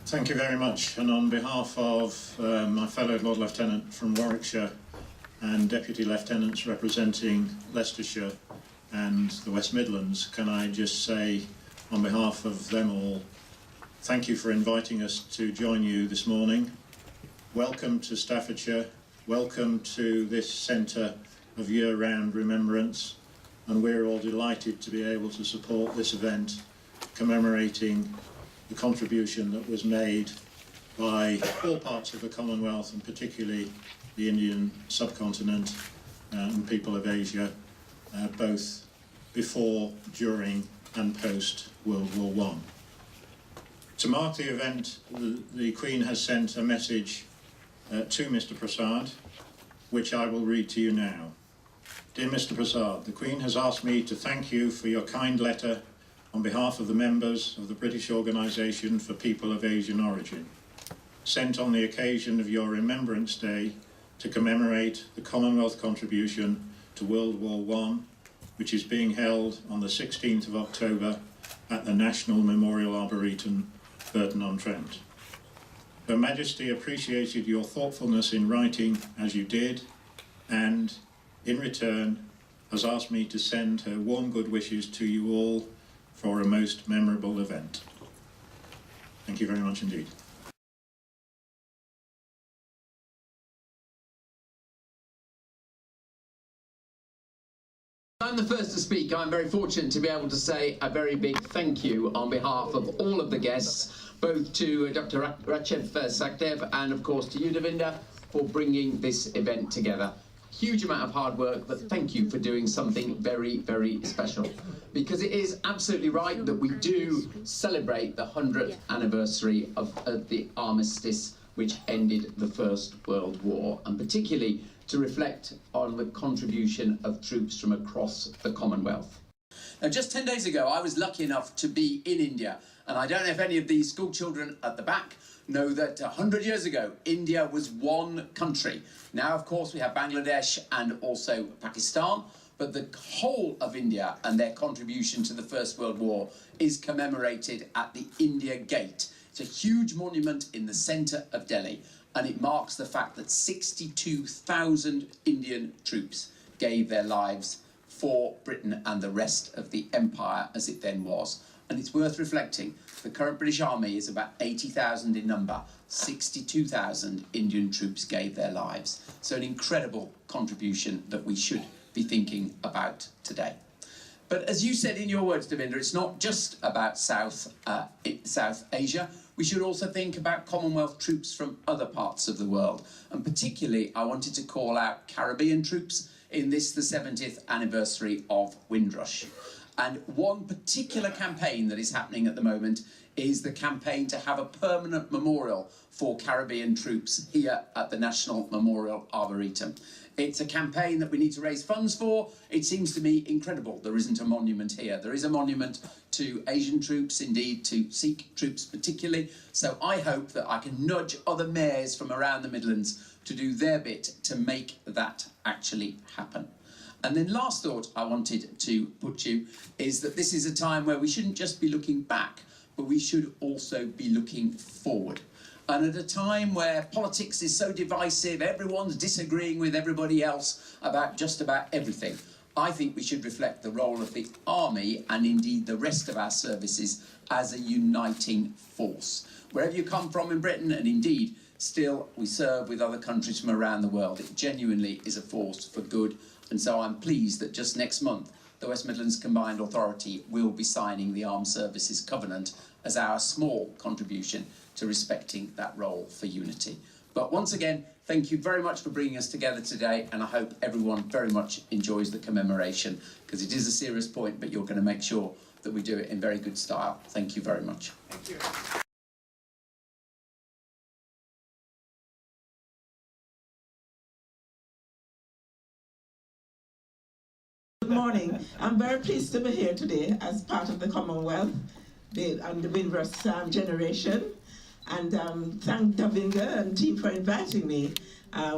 Thank you very much, and on behalf of my fellow Lord Lieutenant from Warwickshire and Deputy Lieutenants representing Leicestershire and the West Midlands, can I just say on behalf of them all, thank you for inviting us to join you this morning. Welcome to Staffordshire, welcome to this centre of year-round remembrance, and we're all delighted to be able to support this event commemorating the contribution that was made by all parts of the Commonwealth, and particularly the Indian subcontinent and people of Asia, both before, during and post World War I. To mark the event, the Queen has sent a message to Mr. Prasad, which I will read to you now. Dear Mr. Prasad, the Queen has asked me to thank you for your kind letter on behalf of the members of the British Organisation for People of Asian Origin, sent on the occasion of your Remembrance Day to commemorate the Commonwealth Contribution to World War I, which is being held on the 16th of October at the National Memorial Arboretum, Burton-on-Trent. Her Majesty appreciated your thoughtfulness in writing as you did, and in return has asked me to send her warm good wishes to you all for a most memorable event. Thank you very much indeed. I'm the first to speak. I'm very fortunate to be able to say a very big thank you on behalf of all of the guests, both to Dr. Rachev Sachdev and of course to you, Davinder, for bringing this event together. Huge amount of hard work, but thank you for doing something very, very special. Because it is absolutely right that we do celebrate the 100th anniversary of the armistice which ended the First World War, and particularly to reflect on the contribution of troops from across the Commonwealth. Now, just 10 days ago, I was lucky enough to be in India, and I don't know if any of these school children at the back know that 100 years ago, India was one country. Now, of course, we have Bangladesh and also Pakistan, but the whole of India and their contribution to the First World War is commemorated at the India Gate. It's a huge monument in the centre of Delhi, and it marks the fact that 62,000 Indian troops gave their lives for Britain and the rest of the empire as it then was. And it's worth reflecting, the current British Army is about 80,000 in number. 62,000 Indian troops gave their lives. So an incredible contribution that we should be thinking about today. But as you said in your words, Davinder, it's not just about South Asia. We should also think about Commonwealth troops from other parts of the world. And particularly, I wanted to call out Caribbean troops in this, the 70th anniversary of Windrush. And one particular campaign that is happening at the moment is the campaign to have a permanent memorial for Caribbean troops here at the National Memorial Arboretum. It's a campaign that we need to raise funds for. It seems to me incredible there isn't a monument here. There is a monument to Asian troops, indeed to Sikh troops particularly. So I hope that I can nudge other mayors from around the Midlands to do their bit to make that actually happen. And then last thought I wanted to put you is that this is a time where we shouldn't just be looking back, but we should also be looking forward. And at a time where politics is so divisive, everyone's disagreeing with everybody else about just about everything, I think we should reflect the role of the army and indeed the rest of our services as a uniting force. Wherever you come from in Britain, and indeed still we serve with other countries from around the world, it genuinely is a force for good. And so I'm pleased that just next month, the West Midlands Combined Authority will be signing the Armed Services Covenant as our small contribution to respecting that role for unity. But once again, thank you very much for bringing us together today, and I hope everyone very much enjoys the commemoration, because it is a serious point, but you're going to make sure that we do it in very good style. Thank you very much. Thank you. Good morning. I'm very pleased to be here today as part of the Commonwealth and the Windrush generation. And thank Davinder and team for inviting me.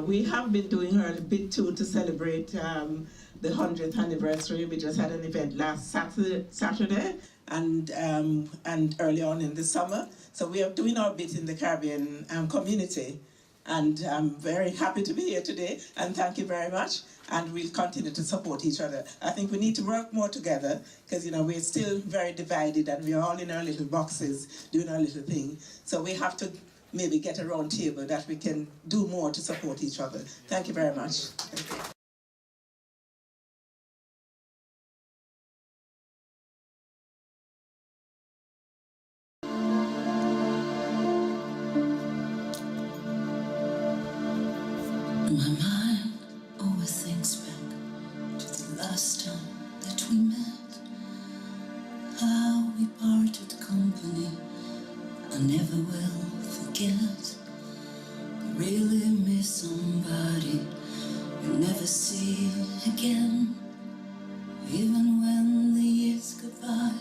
We have been doing her a bit too to celebrate the 100th anniversary. We just had an event last Saturday. and early on in the summer. So we are doing our bit in the Caribbean community. And I'm very happy to be here today, and thank you very much. And we'll continue to support each other. I think we need to work more together, because we're still very divided, and we're all in our little boxes doing our little thing. So we have to maybe get a round table that we can do more to support each other. Thank you very much. Thank you. My mind always thinks back to the last time that we met, how we parted company. I never will forget. You really miss somebody you never see again. Even when the years go by,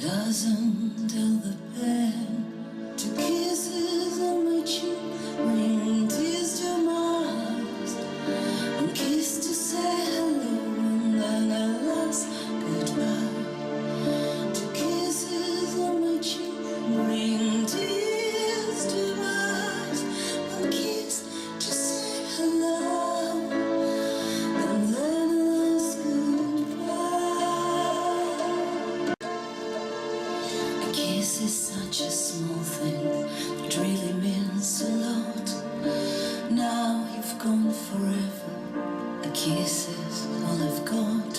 doesn't dull the pain. Two kisses on my cheek bring tears to my eyes. One kiss to say hello and then a last goodbye. Two kisses on my cheek bring tears to my eyes. One kiss to say hello and then a last goodbye. A kiss is such a small thing that really means a lot. Now you've gone forever. A kiss is all I've got.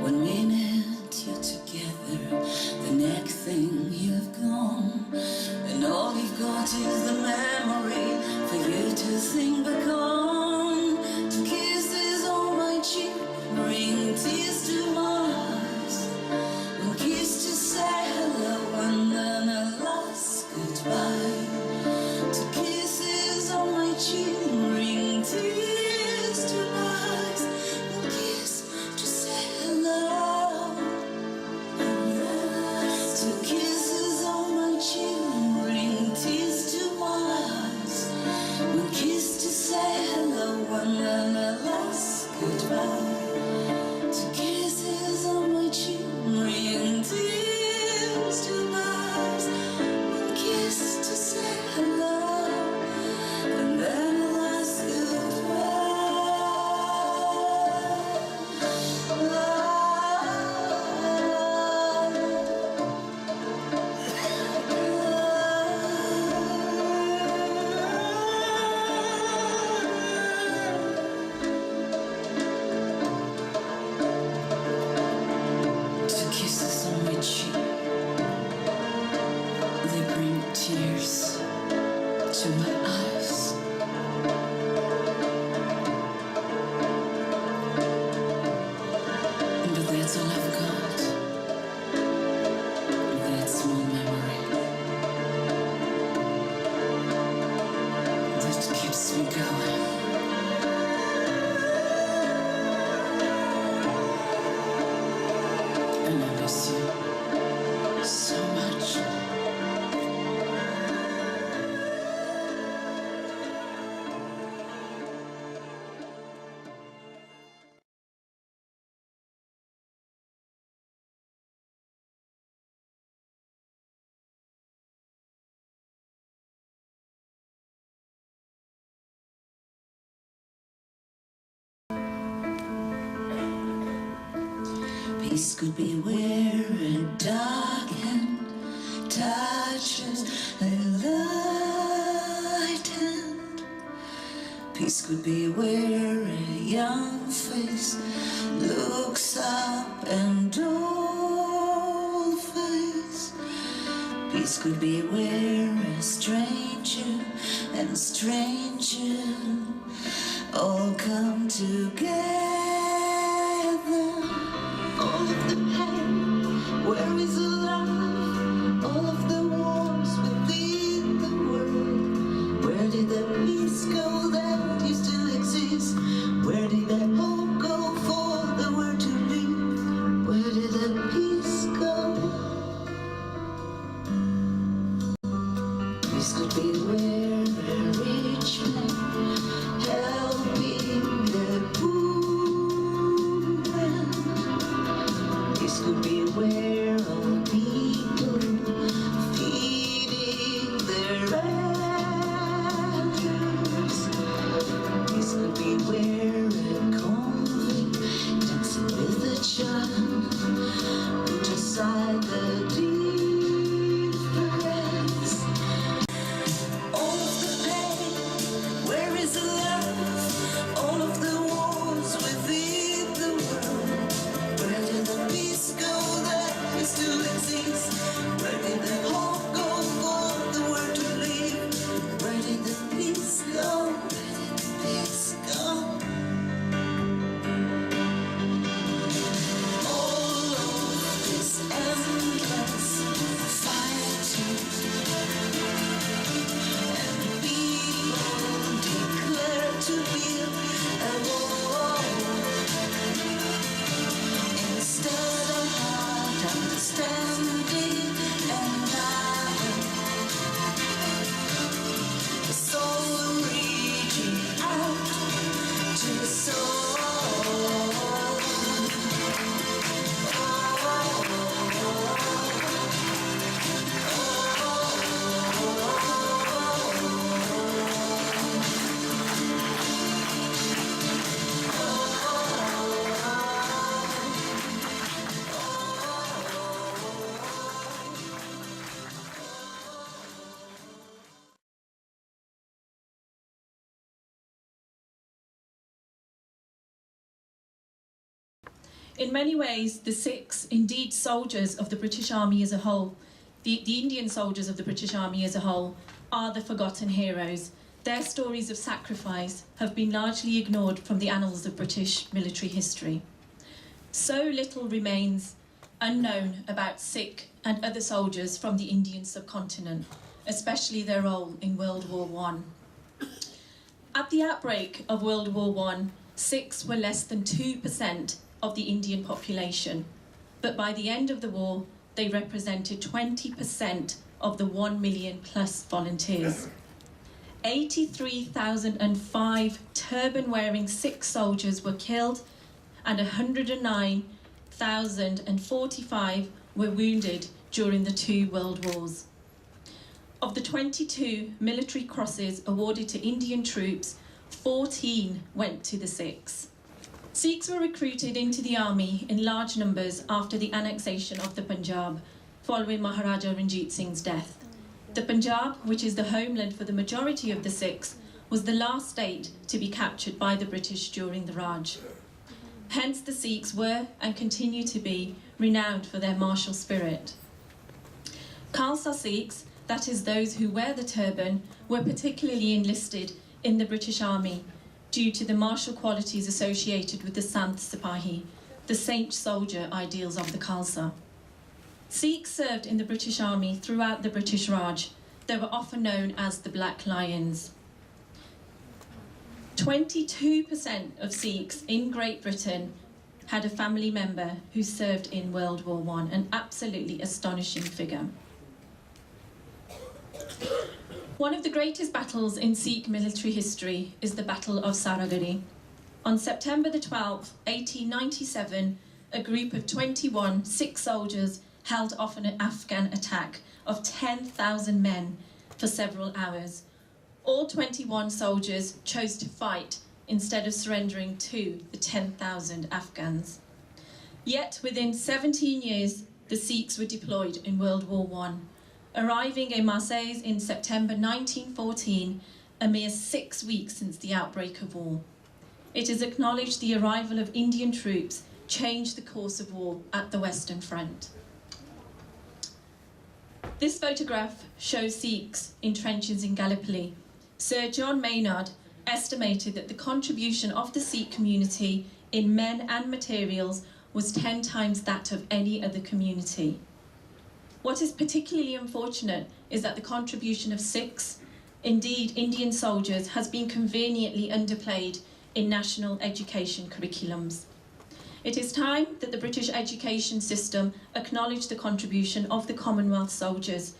1 minute you're together, the next thing you've gone, and all you've got is the memory for you to think back on. Two kisses on my cheek bring tears to my eyes. One kiss to say hello and then a last goodbye. Two kisses on my cheek bring tears to my eyes. One kiss to say hello and then two kisses on my cheek bring tears to my eyes. One kiss to say hello and then a last goodbye. Two kisses on my cheek bring tears to my eyes. One kiss to say hello and then a last goodbye. Two kisses on my cheek, they bring tears to my eyes. But that's all I've got. That small memory that keeps me going. And I miss you so much. Peace could be where a dark hand touches a light hand. Peace could be where a young face looks up and old face. Peace could be where a stranger and stranger all come together. All of the pain, where is the love? All of the wars within the world. Where did that peace go that used to exist? Where did that hope go for the word to be? Where did that peace go? Peace could be where the rich man helping the poor man. This could be where all to love all of the wars within the world. Where did the peace go that used to exist? Where did the hope go for the world to live? Where did the peace go? Where did the peace go? All of this endless fighting, and people declare to build a wall instead of hard understanding and love. The soul reaching out to the soul. In many ways, the Sikhs, indeed soldiers of the British Army as a whole, the Indian soldiers of the British Army as a whole, are the forgotten heroes. Their stories of sacrifice have been largely ignored from the annals of British military history. So little remains unknown about Sikh and other soldiers from the Indian subcontinent, especially their role in World War I. At the outbreak of World War I, Sikhs were less than 2% of the Indian population, but by the end of the war, they represented 20% of the 1 million plus volunteers. 83,005 turban-wearing Sikh soldiers were killed and 109,045 were wounded during the two world wars. Of the 22 military crosses awarded to Indian troops, 14 went to the Sikhs. Sikhs were recruited into the army in large numbers after the annexation of the Punjab, following Maharaja Ranjit Singh's death. The Punjab, which is the homeland for the majority of the Sikhs, was the last state to be captured by the British during the Raj. Hence the Sikhs were, and continue to be, renowned for their martial spirit. Khalsa Sikhs, that is those who wear the turban, were particularly enlisted in the British Army due to the martial qualities associated with the Sant Sipahi, the saint soldier ideals of the Khalsa. Sikhs served in the British Army throughout the British Raj. They were often known as the Black Lions. 22% of Sikhs in Great Britain had a family member who served in World War I, an absolutely astonishing figure. One of the greatest battles in Sikh military history is the Battle of Saragari. On September the 12th, 1897, a group of 21 Sikh soldiers held off an Afghan attack of 10,000 men for several hours. All 21 soldiers chose to fight instead of surrendering to the 10,000 Afghans. Yet within 17 years, the Sikhs were deployed in World War I. Arriving in Marseille in September 1914, a mere 6 weeks since the outbreak of war. It is acknowledged the arrival of Indian troops changed the course of war at the Western Front. This photograph shows Sikhs in trenches in Gallipoli. Sir John Maynard estimated that the contribution of the Sikh community in men and materials was 10 times that of any other community. What is particularly unfortunate is that the contribution of Sikhs, indeed Indian soldiers, has been conveniently underplayed in national education curriculums. It is time that the British education system acknowledge the contribution of the Commonwealth soldiers.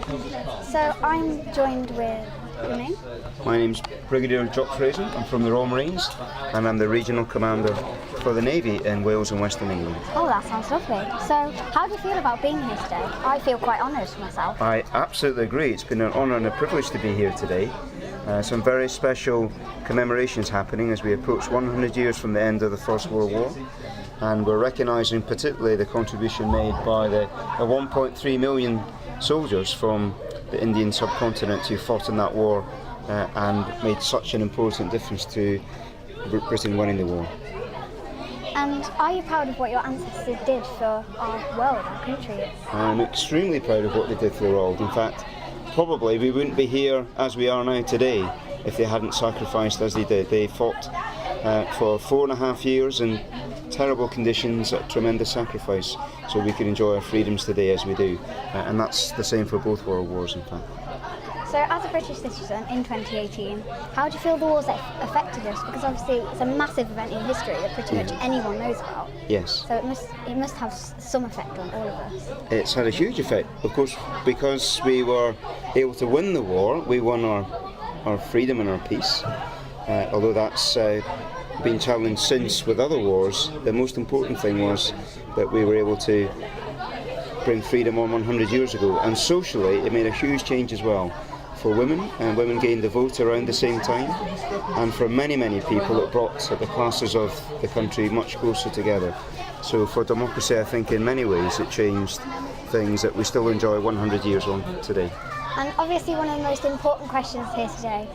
So I'm joined with your name? My name's Brigadier Jock Fraser. I'm from the Royal Marines and I'm the Regional Commander for the Navy in Wales and Western England. Oh, that sounds lovely. So how do you feel about being here today? I feel quite honoured myself. I absolutely agree. It's been an honour and a privilege to be here today. Some very special commemorations happening as we approach 100 years from the end of the First World War. And we're recognising particularly the contribution made by the 1.3 million soldiers from the Indian subcontinent who fought in that war and made such an important difference to Britain winning the war. And are you proud of what your ancestors did for our world, our country? I'm extremely proud of what they did for the world. In fact, probably we wouldn't be here as we are now today if they hadn't sacrificed as they did. They fought for 4.5 years in terrible conditions at tremendous sacrifice so we can enjoy our freedoms today as we do. And that's the same for both world wars, in fact. So as a British citizen in 2018, how do you feel the wars affected us? Because obviously it's a massive event in history that pretty much anyone knows about. Yes. So it must have some effect on all of us. It's had a huge effect, of course, because we were able to win the war. We won our freedom and our peace. Although that's been challenged since with other wars, the most important thing was that we were able to bring freedom on 100 years ago. And socially, it made a huge change as well. For women, and women gained the vote around the same time, and for many, many people it brought the classes of the country much closer together. So for democracy, I think in many ways it changed things that we still enjoy 100 years on today. And obviously one of the most important questions here today,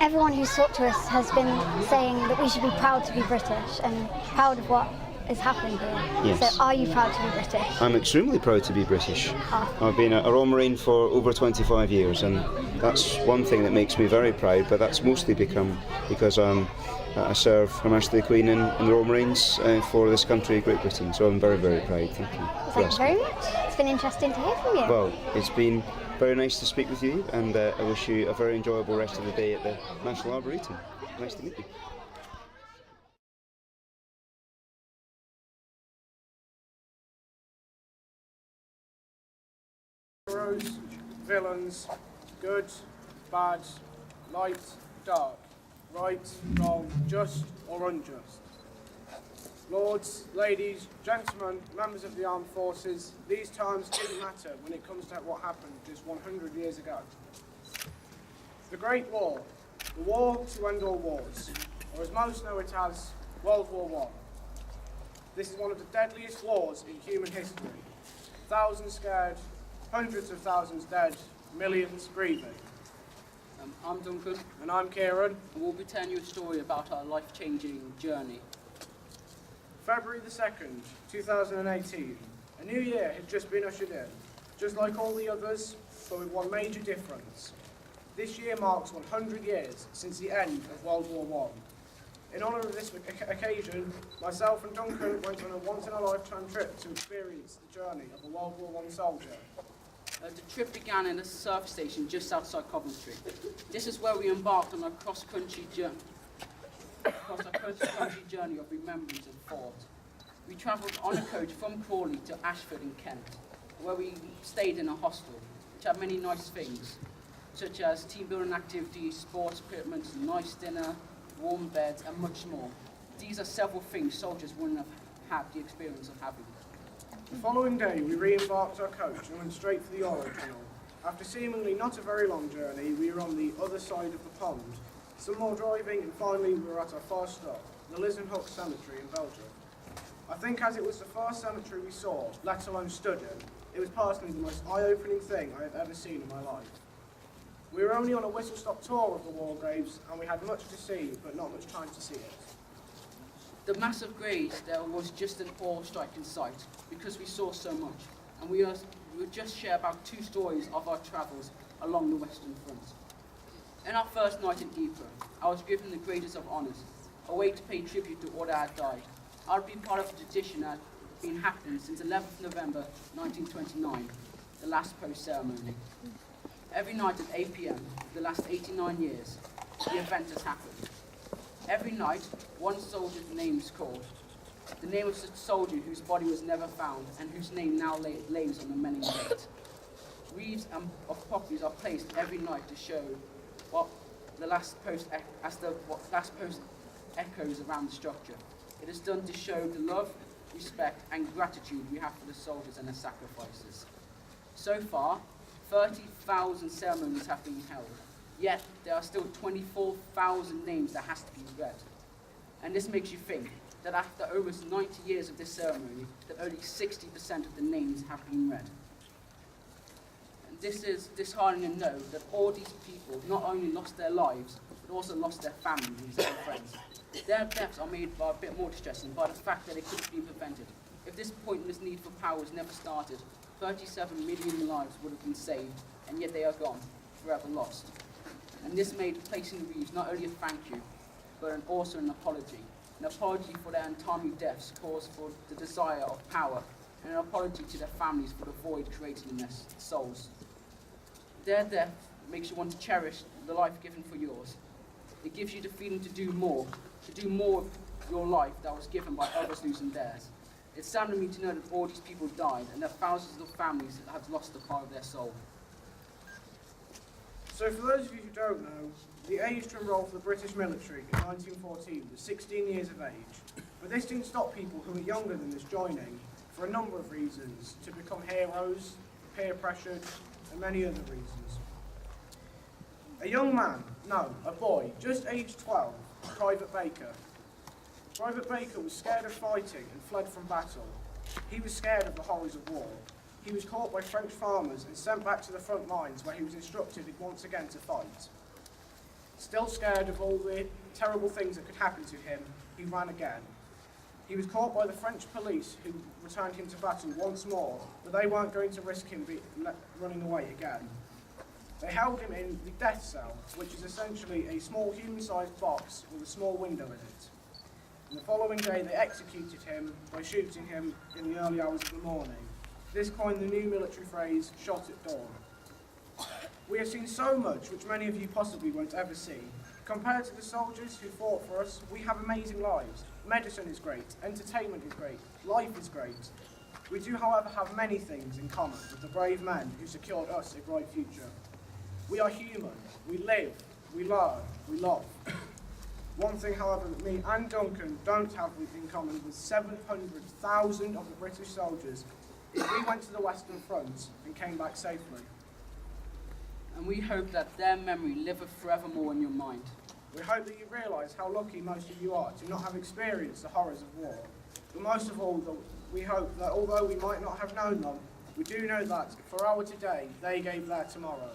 everyone who's talked to us has been saying that we should be proud to be British and proud of what is happening here. Yes. So are you proud to be British? I'm extremely proud to be British. I've been a Royal Marine for over 25 years and that's one thing that makes me very proud, but that's mostly because I serve Her Majesty the Queen in the Royal Marines for this country, Great Britain, so I'm very, very proud. Thank you. Thank you very much. It's been interesting to hear from you. Well, it's been very nice to speak with you and I wish you a very enjoyable rest of the day at the National Arboretum. Nice to meet you. Heroes, villains, good, bad, light, dark, right, wrong, just or unjust. Lords, ladies, gentlemen, members of the armed forces, these times didn't matter when it comes to what happened just 100 years ago. The Great War, the war to end all wars, or as most know it as, World War I. This is one of the deadliest wars in human history. Thousands scared, hundreds of thousands dead, millions grieving. I'm Duncan. And I'm Kieran. And we'll be telling you a story about our life-changing journey. February the 2nd, 2018. A new year had just been ushered in, just like all the others, but with one major difference. This year marks 100 years since the end of World War I. In honour of this occasion, myself and Duncan went on a once-in-a-lifetime trip to experience the journey of a World War I soldier. The trip began in a surf station just outside Coventry. This is where we embarked on a cross-country journey of remembrance and thought. We travelled on a coach from Crawley to Ashford in Kent, where we stayed in a hostel, which had many nice things, such as team building activities, sports equipment, nice dinner, warm beds, and much more. These are several things soldiers wouldn't have had the experience of having. The following day, we re-embarked our coach and went straight for the Arboretum. After seemingly not a very long journey, we were on the other side of the pond. Some more driving, and finally we were at our first stop, the Lisenhoek Cemetery in Belgium. I think as it was the first cemetery we saw, let alone stood in, it was personally the most eye-opening thing I had ever seen in my life. We were only on a whistle-stop tour of the war graves, and we had much to see, but not much time to see it. The massive graves there was just an awe-striking sight, because we saw so much, and we would just share about 2 stories of our travels along the Western Front. In our first night in Ypres, I was given the greatest of honours, a way to pay tribute to all that had died. I had been part of a tradition that had been happening since 11th November 1929, the last post ceremony. Every night at 8 p.m, for the last 89 years, the event has happened. Every night, one soldier's name is called. The name of the soldier whose body was never found and whose name now lays on the many grave. Wreaths of poppies are placed every night to show what the last post echoes around the structure. It is done to show the love, respect and gratitude we have for the soldiers and their sacrifices. So far, 30,000 ceremonies have been held, yet there are still 24,000 names that has to be read. And this makes you think that after almost 90 years of this ceremony, that only 60% of the names have been read. And this is disheartening to know that all these people not only lost their lives, but also lost their families and friends. Their deaths are made by a bit more distressing by the fact that it could have been prevented. If this pointless need for power was never started, 37 million lives would have been saved, and yet they are gone, forever lost. And this made placing the wreaths not only a thank you, but also an apology. An apology for their untimely deaths caused for the desire of power, and an apology to their families for the void created in their souls. Their death makes you want to cherish the life given for yours. It gives you the feeling to do more of your life that was given by others losing theirs. It saddened me to know that all these people died, and that thousands of families have lost a part of their soul. So for those of you who don't know, the age to enrol for the British military in 1914 was 16 years of age. But this didn't stop people who were younger than this joining, for a number of reasons, to become heroes, peer pressured, and many other reasons. A young man, no, a boy, just aged 12, Private Baker. Private Baker was scared of fighting and fled from battle. He was scared of the horrors of war. He was caught by French farmers and sent back to the front lines where he was instructed once again to fight. Still scared of all the terrible things that could happen to him, he ran again. He was caught by the French police who returned him to battle once more, but they weren't going to risk him running away again. They held him in the death cell, which is essentially a small human-sized box with a small window in it. And the following day they executed him by shooting him in the early hours of the morning. This coined the new military phrase, shot at dawn. We have seen so much which many of you possibly won't ever see. Compared to the soldiers who fought for us, we have amazing lives. Medicine is great, entertainment is great, life is great. We do, however, have many things in common with the brave men who secured us a bright future. We are human, we live, we learn, we love. One thing, however, that me and Duncan don't have in common with 700,000 of the British soldiers is we went to the Western Front and came back safely. And we hope that their memory liveth forevermore in your mind. We hope that you realise how lucky most of you are to not have experienced the horrors of war. But most of all, we hope that although we might not have known them, we do know that for our today, they gave their tomorrow.